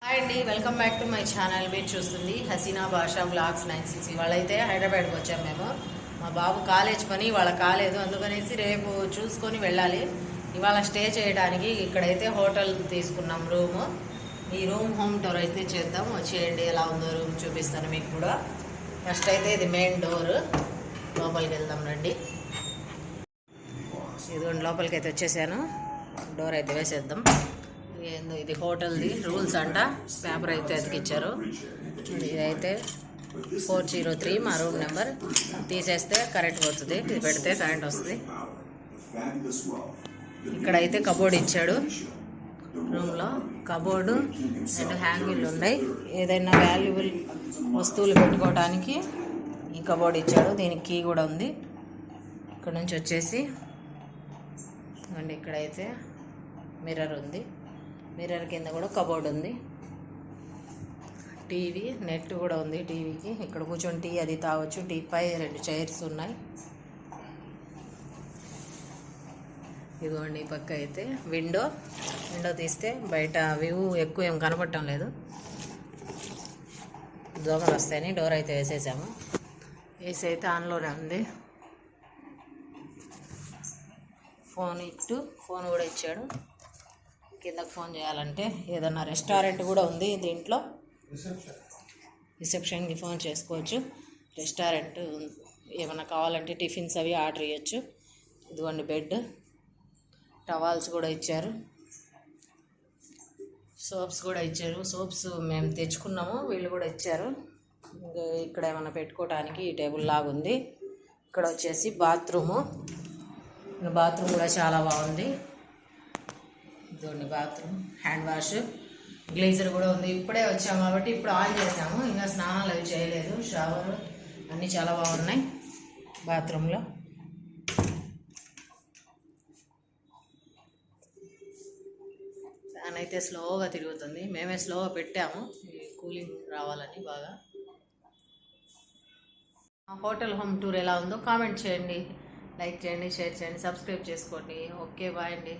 Hi అండి, welcome back to my channel. మీరు చూస్తుంది హసీనా భాషా బ్లాగ్స్ 966. ఇవాళైతే హైదరాబాద్కి వచ్చాం మేము. మా బాబు కాలేజ్ పని ఇవాళ కాలేదు, అందుకనేసి రేపు చూసుకొని వెళ్ళాలి. ఇవాళ స్టే చేయడానికి ఇక్కడైతే హోటల్ తీసుకున్నాం రూము. ఈ రూమ్ హోమ్ టూర్ అయితే చేద్దాం. వచ్చేయండి, ఎలా ఉందో రూమ్ చూపిస్తాను మీకు కూడా. ఫస్ట్ అయితే ఇది మెయిన్ డోర్, లోపలికి వెళ్దాం రండి. ఇదిగోండి, లోపలికి అయితే వచ్చేసాను. డోర్ అయితే వేసేద్దాం. ఏందో ఇది హోటల్ది రూల్స్ అంట, పేపర్ అయితే అతికిచ్చారు. ఇదైతే 403 మా రూమ్ నెంబర్. తీసేస్తే కరెంట్ పోతుంది, ఇది పెడితే కరెంట్ వస్తుంది. ఇక్కడైతే కబోర్డ్ ఇచ్చాడు. రూమ్లో కబోర్డు అండ్ హ్యాంగిల్ ఉన్నాయి. ఏదైనా వాల్యుబుల్ వస్తువులు పెట్టుకోవడానికి ఈ కబోర్డ్ ఇచ్చాడు. దీనికి కీ కూడా ఉంది. ఇక్కడ నుంచి వచ్చేసి అండ్ ఇక్కడైతే మిర్రర్ ఉంది. మిర్రర్ కింద కూడా కబోర్డ్ ఉంది. టీవీ నెట్ కూడా ఉంది టీవీకి. ఇక్కడ కూర్చొని టీ అది తాగొచ్చు. టీ పై 2 చైర్స్ ఉన్నాయి. ఇదిగోండి, ఈ పక్క అయితే విండో తీస్తే బయట వ్యూ ఎక్కువ ఏం కనపడటం లేదు, దోమలు వస్తాయని డోర్ అయితే వేసేసాము. ఏసీ అయితే ఆన్లోనే ఉంది. ఫోన్ కూడా ఇచ్చాడు. కిందకు ఫోన్ చేయాలంటే ఏదన్నా రెస్టారెంట్ కూడా ఉంది దీంట్లో. రిసెప్షన్కి ఫోన్ చేసుకోవచ్చు. రెస్టారెంట్ ఏమైనా కావాలంటే టిఫిన్స్ అవి ఆర్డర్ ఇవ్వచ్చు. ఇదిగోండి బెడ్, టవాల్స్ కూడా ఇచ్చారు, సోప్స్ కూడా ఇచ్చారు. సోప్స్ మేము తెచ్చుకున్నాము, వీళ్ళు కూడా ఇచ్చారు. ఇక్కడ ఏమైనా పెట్టుకోవడానికి ఈ టేబుల్ లాగా ఉంది. ఇక్కడ వచ్చేసి బాత్రూమ్ కూడా చాలా బాగుంది. ఇదిగోండి బాత్రూమ్, హ్యాండ్ వాష్, గ్లేజర్ కూడా ఉంది. ఇప్పుడే వచ్చాము కాబట్టి ఇప్పుడు ఆన్ చేసాము, ఇంకా స్నానాలు అవి చేయలేదు. షవర్ అన్నీ చాలా బాగున్నాయి బాత్రూంలో. ఫ్యాన్ అయితే స్లోగా తిరుగుతుంది. మేమే స్లోగా పెట్టాము, కూలింగ్ రావాలని బాగా. హోటల్ హోమ్ టూర్ ఎలా ఉందో కామెంట్ చేయండి, లైక్ చేయండి, షేర్ చేయండి, సబ్స్క్రైబ్ చేసుకోండి. ఓకే, బాయ్ అండి.